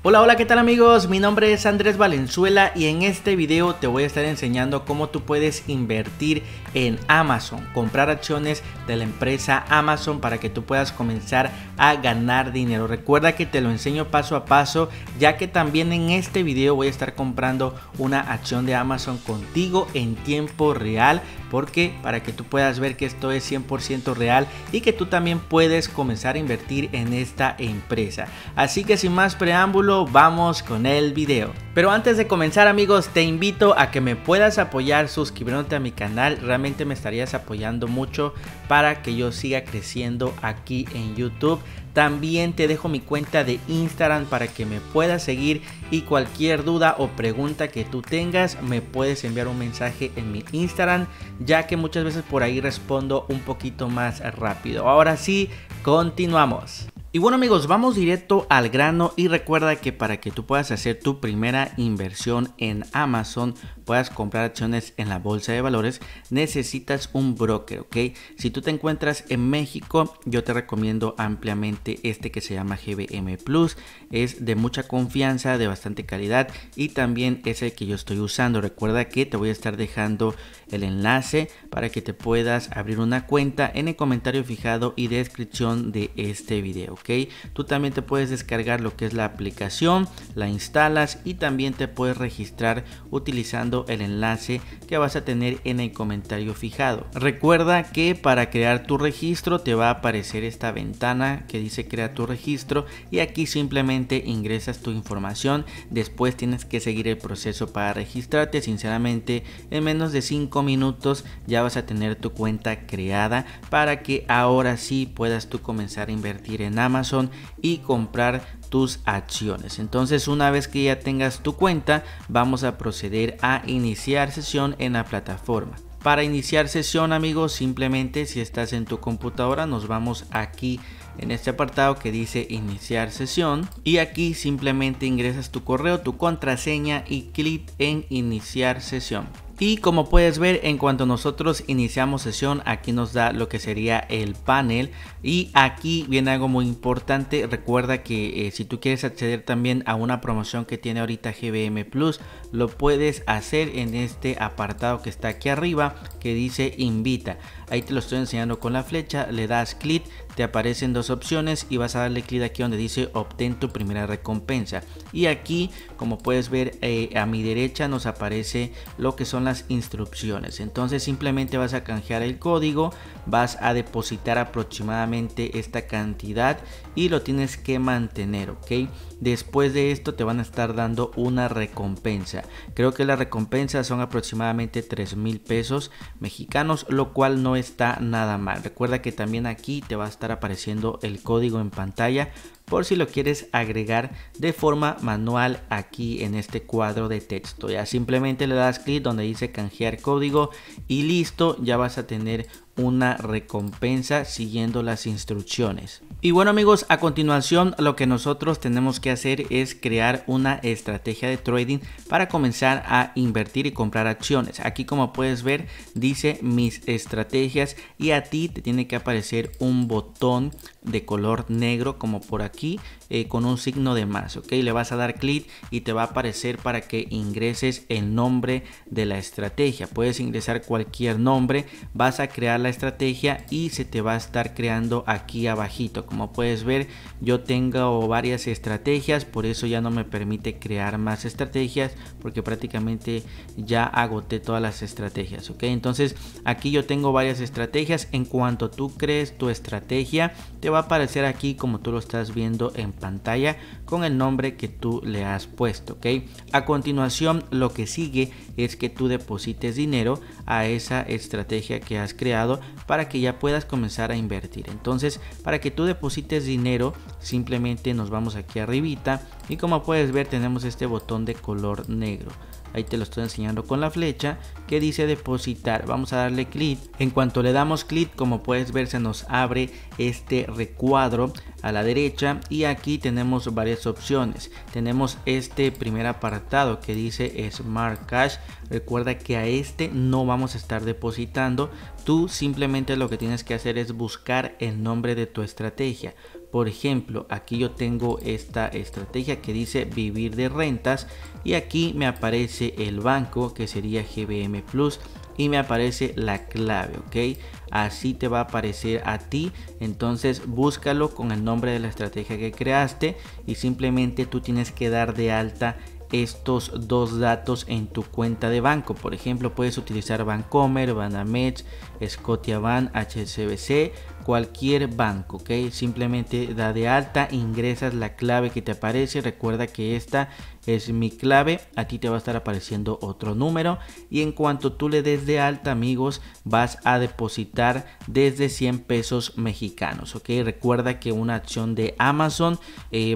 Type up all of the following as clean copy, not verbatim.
Hola, hola, ¿qué tal amigos? Mi nombre es Andrés Valenzuela y en este video te voy a estar enseñando cómo tú puedes invertir en Amazon, comprar acciones de la empresa Amazon para que tú puedas comenzar a ganar dinero. Recuerda que te lo enseño paso a paso, ya que también en este video voy a estar comprando una acción de Amazon contigo en tiempo real, porque para que tú puedas ver que esto es 100% real y que tú también puedes comenzar a invertir en esta empresa. Así que sin más preámbulo, vamos con el video. Pero antes de comenzar amigos, te invito a que me puedas apoyar suscribiéndote a mi canal. Realmente me estarías apoyando mucho para que yo siga creciendo aquí en YouTube. También te dejo mi cuenta de Instagram para que me puedas seguir, y cualquier duda o pregunta que tú tengas me puedes enviar un mensaje en mi Instagram, ya que muchas veces por ahí respondo un poquito más rápido. Ahora sí, continuamos. Y bueno amigos, vamos directo al grano, y recuerda que para que tú puedas hacer tu primera inversión en Amazon, puedas comprar acciones en la bolsa de valores, necesitas un broker, ¿ok? Si tú te encuentras en México, yo te recomiendo ampliamente este que se llama GBM Plus. Es de mucha confianza, de bastante calidad, y también es el que yo estoy usando. Recuerda que te voy a estar dejando el enlace para que te puedas abrir una cuenta en el comentario fijado y descripción de este video. ¿Ok? Tú también te puedes descargar lo que es la aplicación, la instalas y también te puedes registrar utilizando el enlace que vas a tener en el comentario fijado. Recuerda que para crear tu registro te va a aparecer esta ventana que dice crea tu registro, y aquí simplemente ingresas tu información. Después tienes que seguir el proceso para registrarte. Sinceramente, en menos de 5 minutos ya vas a tener tu cuenta creada para que ahora sí puedas tú comenzar a invertir en Amazon y comprar tus acciones. Entonces, una vez que ya tengas tu cuenta, vamos a proceder a iniciar sesión en la plataforma. Para iniciar sesión amigos, simplemente si estás en tu computadora, nos vamos aquí en este apartado que dice iniciar sesión, y aquí simplemente ingresas tu correo, tu contraseña y clic en iniciar sesión. Y como puedes ver, en cuanto nosotros iniciamos sesión, aquí nos da lo que sería el panel, y aquí viene algo muy importante. Recuerda que si tú quieres acceder también a una promoción que tiene ahorita GBM Plus, lo puedes hacer en este apartado que está aquí arriba que dice invita. Ahí te lo estoy enseñando con la flecha, le das clic, te aparecen dos opciones y vas a darle clic aquí donde dice obtén tu primera recompensa. Y aquí, como puedes ver, a mi derecha nos aparece lo que son las instrucciones. Entonces simplemente vas a canjear el código, vas a depositar aproximadamente esta cantidad y lo tienes que mantener, ¿ok? Después de esto te van a estar dando una recompensa. Creo que las recompensas son aproximadamente 3,000 pesos mexicanos, lo cual no está nada mal. Recuerda que también aquí te va a estar apareciendo el código en pantalla por si lo quieres agregar de forma manual aquí en este cuadro de texto. Ya simplemente le das clic donde dice canjear código y listo, ya vas a tener una recompensa siguiendo las instrucciones. Y bueno amigos, a continuación lo que nosotros tenemos que hacer es crear una estrategia de trading para comenzar a invertir y comprar acciones. Aquí, como puedes ver, dice mis estrategias, y a ti te tiene que aparecer un botón de color negro como por aquí, con un signo de más, ok. Le vas a dar clic y te va a aparecer para que ingreses el nombre de la estrategia. Puedes ingresar cualquier nombre, vas a crear la estrategia y se te va a estar creando aquí abajito. Como puedes ver, yo tengo varias estrategias, por eso ya no me permite crear más estrategias, porque prácticamente ya agoté todas las estrategias, ok. Entonces aquí yo tengo varias estrategias. En cuanto tú crees tu estrategia, te va a aparecer aquí como tú lo estás viendo en pantalla con el nombre que tú le has puesto, ok. A continuación lo que sigue es que tú deposites dinero a esa estrategia que has creado para que ya puedas comenzar a invertir. Entonces, para que tú deposites dinero, simplemente nos vamos aquí arribita, y como puedes ver tenemos este botón de color negro. Ahí te lo estoy enseñando con la flecha que dice depositar. Vamos a darle clic. En cuanto le damos clic, como puedes ver, se nos abre este recuadro a la derecha, y aquí tenemos varias opciones. Tenemos este primer apartado que dice Smart Cash. Recuerda que a este no vamos a estar depositando, Tú simplemente lo que tienes que hacer es buscar el nombre de tu estrategia. Por ejemplo, aquí yo tengo esta estrategia que dice vivir de rentas y aquí me aparece el banco que sería GBM Plus y me aparece la clave, ¿ok? Así te va a aparecer a ti. Entonces búscalo con el nombre de la estrategia que creaste y simplemente tú tienes que dar de alta estos dos datos en tu cuenta de banco. Por ejemplo, puedes utilizar Bancomer, Banamex, Scotiabank, HSBC, cualquier banco, ¿ok? Simplemente da de alta, ingresas la clave que te aparece. Recuerda que esta es mi clave, a ti te va a estar apareciendo otro número y en cuanto tú le des de alta, amigos, vas a depositar desde 100 pesos mexicanos, ¿ok? Recuerda que una acción de Amazon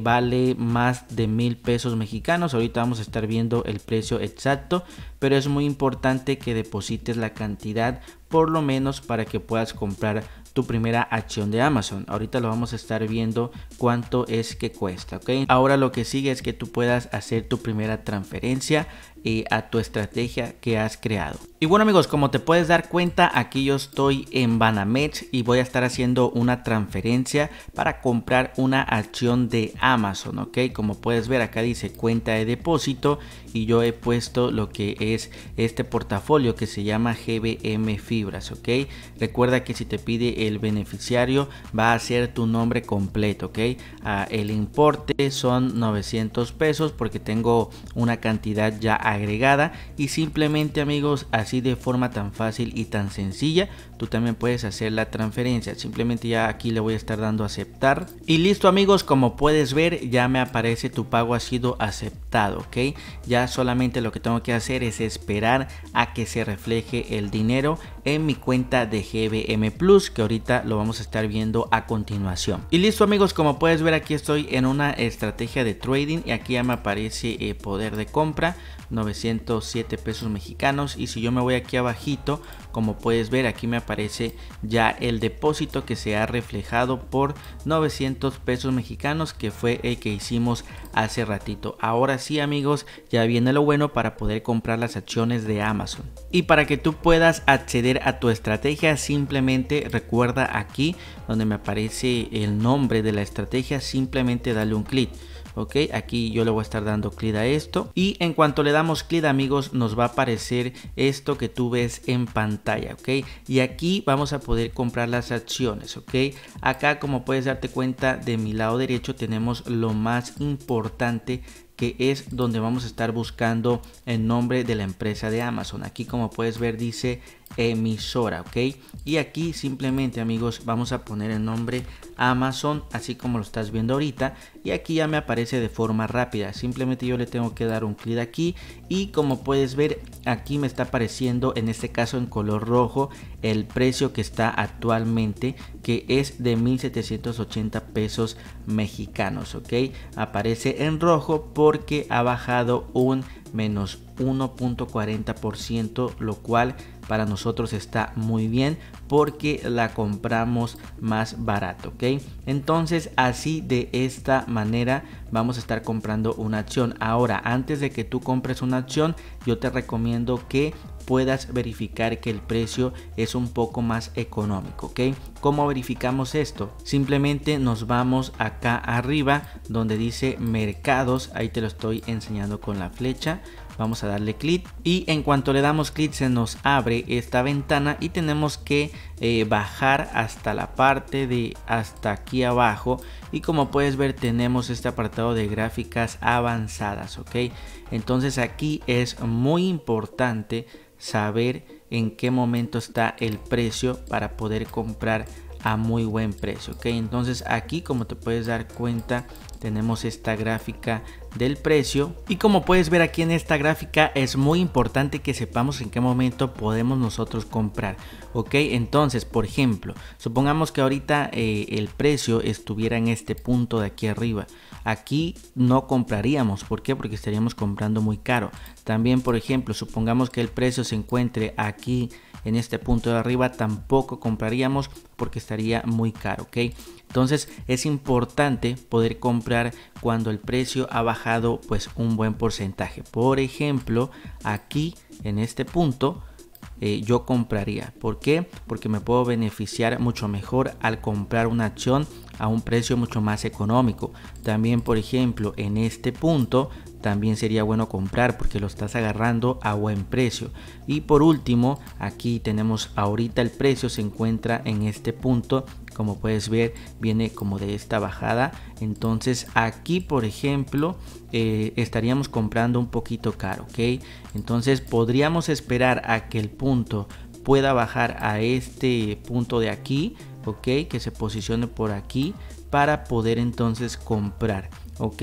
vale más de 1000 pesos mexicanos. Ahorita vamos a estar viendo el precio exacto, pero es muy importante que deposites la cantidad por lo menos para que puedas comprar tu primera acción de Amazon. Ahorita lo vamos a estar viendo cuánto es que cuesta, ¿ok? Ahora lo que sigue es que tú puedas hacer tu primera transferencia a tu estrategia que has creado. Y bueno, amigos, como te puedes dar cuenta, aquí yo estoy en Banamex y voy a estar haciendo una transferencia para comprar una acción de Amazon, ¿ok? Como puedes ver, acá dice cuenta de depósito y yo he puesto lo que es este portafolio que se llama GBM Fibras, ¿ok? Recuerda que si te pide el beneficiario va a ser tu nombre completo, ¿ok? El importe son 900 pesos porque tengo una cantidad ya agregada y simplemente, amigos, así de forma tan fácil y tan sencilla tú también puedes hacer la transferencia. Simplemente ya aquí le voy a estar dando a aceptar y listo, amigos. Como puedes ver, ya me aparece tu pago ha sido aceptado, ¿ok? Ya solamente lo que tengo que hacer es esperar a que se refleje el dinero en mi cuenta de GBM Plus, que ahorita lo vamos a estar viendo a continuación. Y listo, amigos, como puedes ver, aquí estoy en una estrategia de trading y aquí ya me aparece poder de compra 907 pesos mexicanos. Y si yo me voy aquí abajito, como puedes ver, aquí me aparece ya el depósito que se ha reflejado por 900 pesos mexicanos, que fue el que hicimos hace ratito. Ahora sí, amigos, ya viene lo bueno para poder comprar las acciones de Amazon. Y para que tú puedas acceder a tu estrategia, simplemente recuerda aquí donde me aparece el nombre de la estrategia, simplemente dale un clic. Ok, aquí yo le voy a estar dando clic a esto y en cuanto le damos clic, amigos, nos va a aparecer esto que tú ves en pantalla, ok, y aquí vamos a poder comprar las acciones, ok. Acá, como puedes darte cuenta, de mi lado derecho tenemos lo más importante, que es donde vamos a estar buscando el nombre de la empresa de Amazon. Aquí, como puedes ver, dice emisora, ok, y aquí simplemente, amigos, vamos a poner el nombre Amazon, así como lo estás viendo ahorita, y aquí ya me aparece de forma rápida. Simplemente yo le tengo que dar un clic aquí y como puedes ver, aquí me está apareciendo, en este caso en color rojo, el precio que está actualmente, que es de 1780 pesos mexicanos, ok. Aparece en rojo porque ha bajado un menos 1.40%, lo cual para nosotros está muy bien porque la compramos más barato, ok. Entonces, así de esta manera vamos a estar comprando una acción. Ahora, antes de que tú compres una acción, yo te recomiendo que puedas verificar que el precio es un poco más económico, ok. ¿Cómo verificamos esto? Simplemente nos vamos acá arriba donde dice mercados, ahí te lo estoy enseñando con la flecha. Vamos a darle clic y en cuanto le damos clic se nos abre esta ventana y tenemos que bajar hasta la parte de hasta aquí abajo, y como puedes ver tenemos este apartado de gráficas avanzadas, ok. Entonces aquí es muy importante saber en qué momento está el precio para poder comprar a muy buen precio, ok. Entonces aquí, como te puedes dar cuenta, tenemos esta gráfica del precio y como puedes ver aquí en esta gráfica es muy importante que sepamos en qué momento podemos nosotros comprar, ok. Entonces, por ejemplo, supongamos que ahorita el precio estuviera en este punto de aquí arriba. Aquí no compraríamos, ¿por qué? Porque estaríamos comprando muy caro. También, por ejemplo, supongamos que el precio se encuentre aquí en este punto de arriba, tampoco compraríamos porque estaría muy caro, ok. Entonces es importante poder comprar cuando el precio ha bajado pues un buen porcentaje. Por ejemplo, aquí en este punto yo compraría. ¿Por qué? Porque me puedo beneficiar mucho mejor al comprar una acción a un precio mucho más económico. También, por ejemplo, en este punto también sería bueno comprar porque lo estás agarrando a buen precio. Y por último, aquí tenemos ahorita el precio se encuentra en este punto. Como puedes ver, viene como de esta bajada. Entonces aquí, por ejemplo, estaríamos comprando un poquito caro, ¿ok? Entonces podríamos esperar a que el punto pueda bajar a este punto de aquí, ok, que se posicione por aquí para poder entonces comprar. Ok,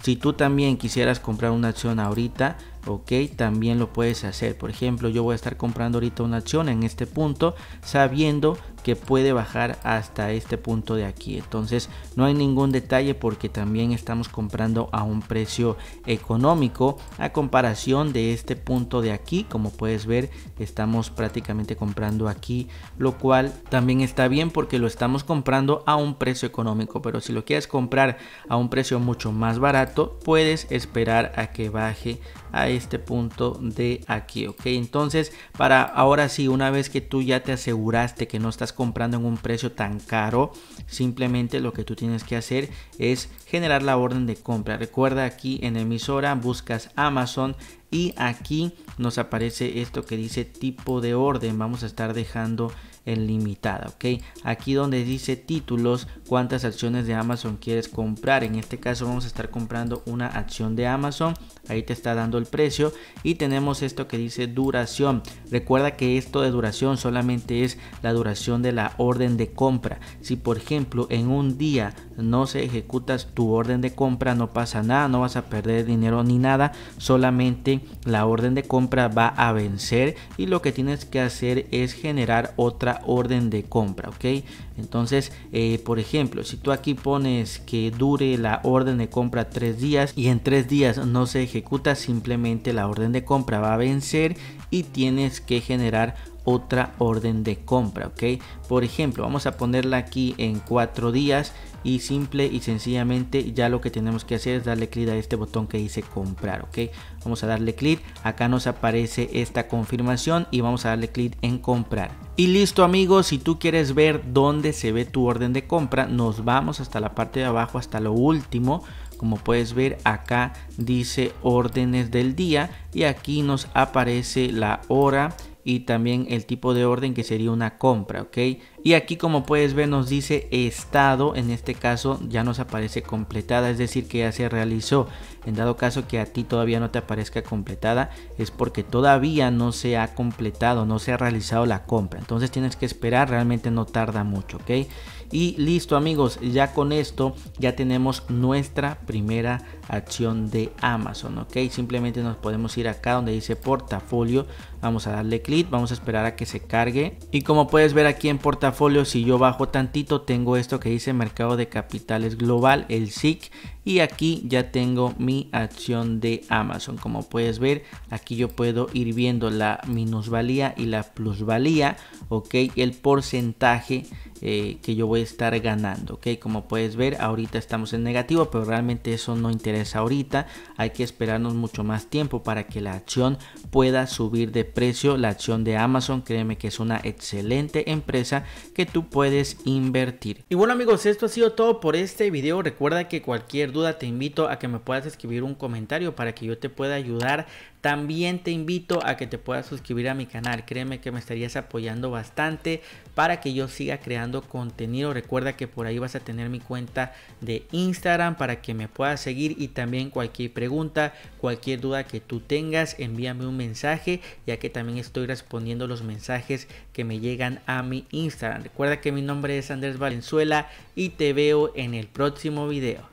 si tú también quisieras comprar una acción ahorita, ok, también lo puedes hacer. Por ejemplo, yo voy a estar comprando ahorita una acción en este punto sabiendo que puede bajar hasta este punto de aquí. Entonces no hay ningún detalle porque también estamos comprando a un precio económico a comparación de este punto de aquí. Como puedes ver, estamos prácticamente comprando aquí, lo cual también está bien porque lo estamos comprando a un precio económico. Pero si lo quieres comprar a un precio mucho más barato, puedes esperar a que baje a este punto de aquí, ok. Entonces, para ahora sí, una vez que tú ya te aseguraste que no estás comprando en un precio tan caro, simplemente lo que tú tienes que hacer es generar la orden de compra. Recuerda, aquí en emisora buscas Amazon y aquí nos aparece esto que dice tipo de orden. Vamos a estar dejando en limitada, ok. Aquí donde dice títulos, cuántas acciones de Amazon quieres comprar. En este caso vamos a estar comprando una acción de Amazon. Ahí te está dando el precio y tenemos esto que dice duración. Recuerda que esto de duración solamente es la duración de la orden de compra. Si por ejemplo en un día no se ejecutas tu orden de compra, no pasa nada, no vas a perder dinero ni nada, solamente la orden de compra va a vencer y lo que tienes que hacer es generar otra orden de compra, ok. Entonces por ejemplo, si tú aquí pones que dure la orden de compra 3 días y en 3 días no se ejecuta, simplemente la orden de compra va a vencer y tienes que generar otra orden de compra, ok. Por ejemplo, vamos a ponerla aquí en 4 días y simple y sencillamente ya lo que tenemos que hacer es darle clic a este botón que dice comprar, ok. Vamos a darle clic, acá nos aparece esta confirmación y vamos a darle clic en comprar. Y listo amigos, si tú quieres ver dónde se ve tu orden de compra, nos vamos hasta la parte de abajo, hasta lo último. Como puedes ver, acá dice órdenes del día y aquí nos aparece la hora y también el tipo de orden que sería una compra, ok. Y aquí como puedes ver nos dice estado, en este caso ya nos aparece completada, es decir que ya se realizó. En dado caso que a ti todavía no te aparezca completada, es porque todavía no se ha completado, no se ha realizado la compra. Entonces tienes que esperar, realmente no tarda mucho, ok. Y listo amigos, ya con esto ya tenemos nuestra primera acción de Amazon, ok. Simplemente nos podemos ir acá donde dice portafolio, vamos a darle clic, vamos a esperar a que se cargue y como puedes ver aquí en portafolio, si yo bajo tantito tengo esto que dice mercado de capitales global, el SIC, y aquí ya tengo mi acción de Amazon. Como puedes ver, aquí yo puedo ir viendo la minusvalía y la plusvalía, ok, el porcentaje que yo voy a estar ganando, ok. Como puedes ver, ahorita estamos en negativo, pero realmente eso no interesa ahorita. Hay que esperarnos mucho más tiempo para que la acción pueda subir de precio. La acción de Amazon, créeme que es una excelente empresa que tú puedes invertir. Y bueno amigos, esto ha sido todo por este video. Recuerda que cualquier duda te invito a que me puedas escribir un comentario para que yo te pueda ayudar. También te invito a que te puedas suscribir a mi canal, créeme que me estarías apoyando bastante para que yo siga creando contenido. Recuerda que por ahí vas a tener mi cuenta de Instagram para que me puedas seguir y también cualquier pregunta, cualquier duda que tú tengas, envíame un mensaje, ya que también estoy respondiendo los mensajes que me llegan a mi Instagram. Recuerda que mi nombre es Andrés Valenzuela y te veo en el próximo video.